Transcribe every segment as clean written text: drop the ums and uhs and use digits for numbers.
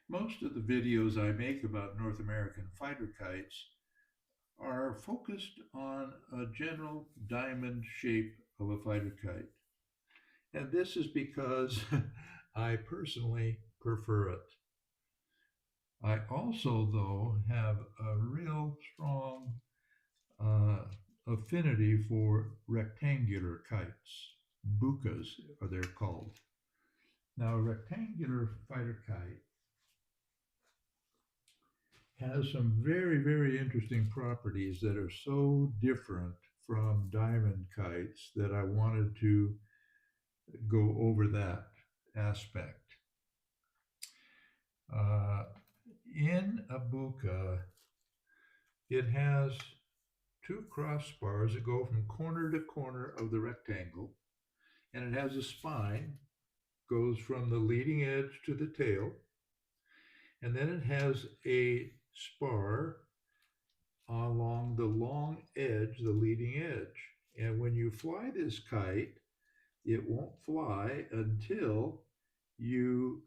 Most of the videos I make about North American fighter kites are focused on a general diamond shape of a fighter kite. And this is because I personally prefer it. I also, though, have a real strong uh, affinity for rectangular kites. Bukas are they're called. Now, a rectangular fighter kite has some very, very interesting properties that are so different from diamond kites that I wanted to go over that aspect. Uh, in a Buka, it has two crossbars that go from corner to corner of the rectangle, and it has a spine, goes from the leading edge to the tail, and then it has a spar along the long edge, the leading edge. And when you fly this kite, it won't fly until you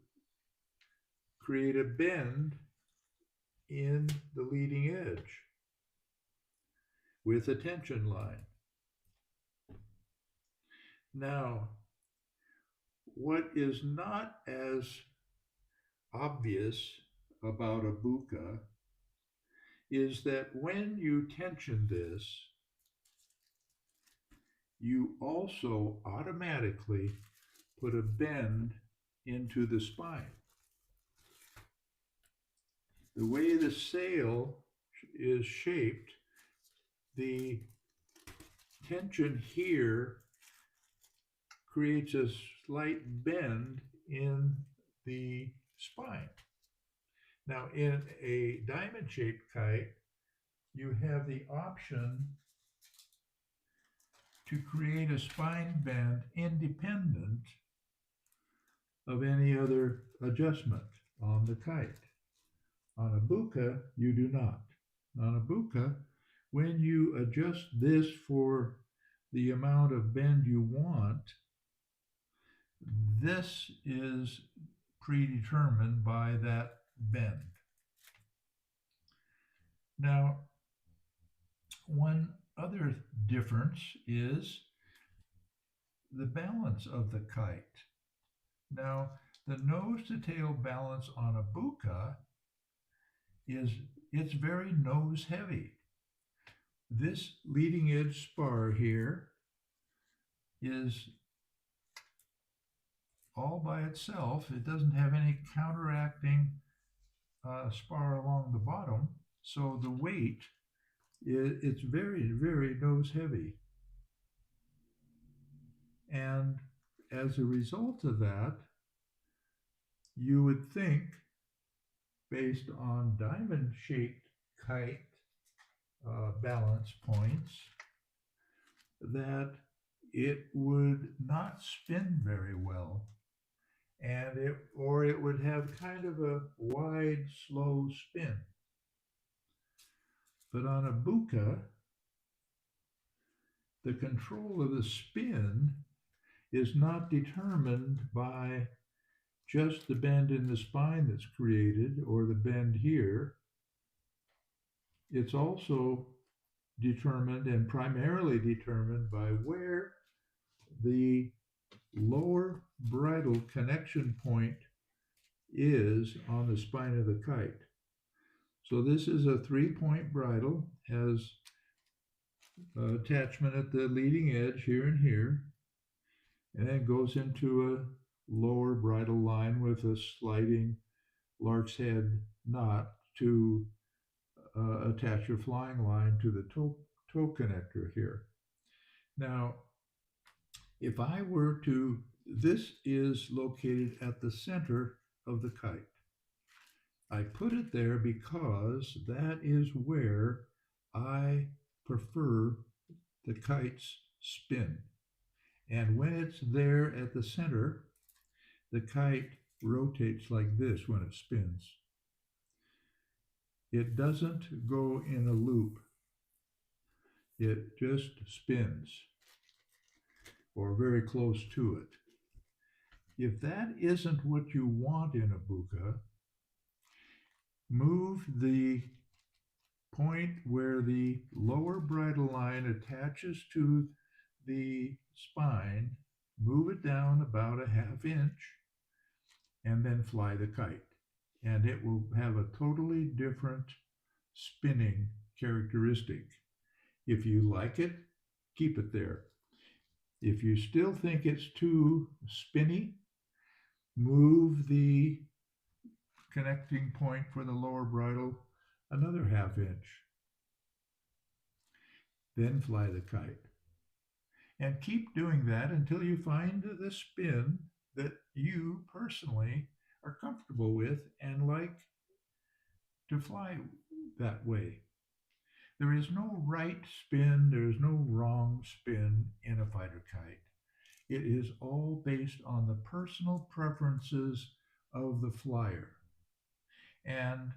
create a bend in the leading edge with a tension line. Now, what is not as obvious about a buka is that when you tension this, you also automatically put a bend into the spine. The way the sail is shaped, the tension here creates a slight bend in the spine. Now, in a diamond shaped kite, you have the option to create a spine bend independent of any other adjustment on the kite. On a buka, you do not. On a buka, when you adjust this for the amount of bend you want, this is predetermined by that bend. Now, one other difference is the balance of the kite. Now, the nose to tail balance on a buka is it's very nose heavy. This leading edge spar here is all by itself. It doesn't have any counteracting spar along the bottom. So the weight, it's very, very nose heavy. And as a result of that, you would think, based on diamond shaped kite balance points, that it would not spin very well, and it would have kind of a wide, slow spin. But on a buka, the control of the spin is not determined by just the bend in the spine that's created or the bend here. It's also determined and primarily determined by where the lower bridle connection point is on the spine of the kite. So this is a 3-point bridle, has attachment at the leading edge here and here, and then goes into a lower bridle line with a sliding lark's head knot to attach your flying line to the toe connector here. Now, if I were to, this is located at the center of the kite. I put it there because that is where I prefer the kite's spin. And when it's there at the center, the kite rotates like this when it spins. It doesn't go in a loop. It just spins, or very close to it. If that isn't what you want in a buka, Move the point where the lower bridle line attaches to the spine, move it down about a half inch, and then fly the kite. And it will have a totally different spinning characteristic. If you like it, keep it there. If you still think it's too spinny, move the connecting point for the lower bridle another half inch. Then fly the kite. And keep doing that until you find the spin that you personally are comfortable with and like to fly that way. There is no right spin, there is no wrong spin in a fighter kite. It is all based on the personal preferences of the flyer. And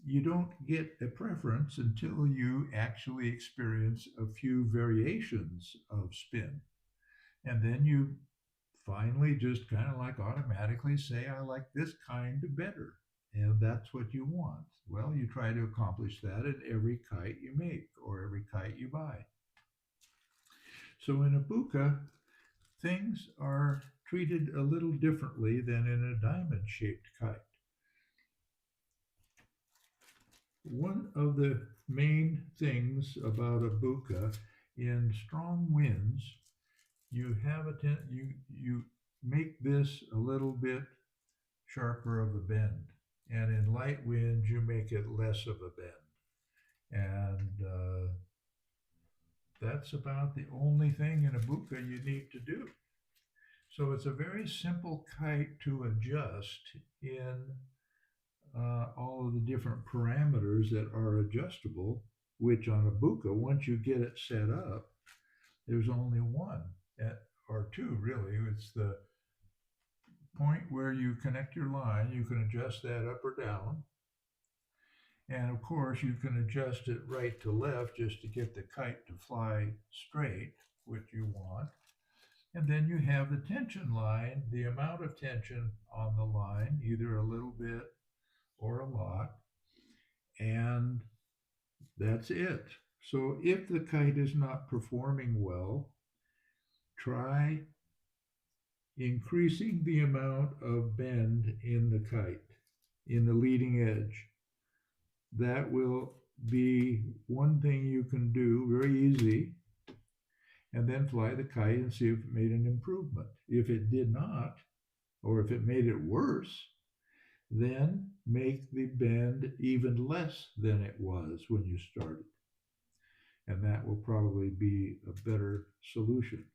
you don't get a preference until you actually experience a few variations of spin. And then you finally just kind of like automatically say, I like this kind better. And that's what you want. Well, you try to accomplish that in every kite you make or every kite you buy. So in a Buka, things are treated a little differently than in a diamond shaped kite. One of the main things about a Buka in strong winds, you make this a little bit sharper of a bend, and in light winds you make it less of a bend, and that's about the only thing in a Buka you need to do. So it's a very simple kite to adjust in all of the different parameters that are adjustable, which on a Buka, once you get it set up, there's only one or two really. It's the point where you connect your line, you can adjust that up or down. And of course, you can adjust it right to left just to get the kite to fly straight, which you want. And then you have the tension line, the amount of tension on the line, either a little bit or a lot. And that's it. So if the kite is not performing well, try increasing the amount of bend in the kite, in the leading edge. That will be one thing you can do very easy, and then fly the kite and see if it made an improvement. If it did not, or if it made it worse, then make the bend even less than it was when you started. And that will probably be a better solution.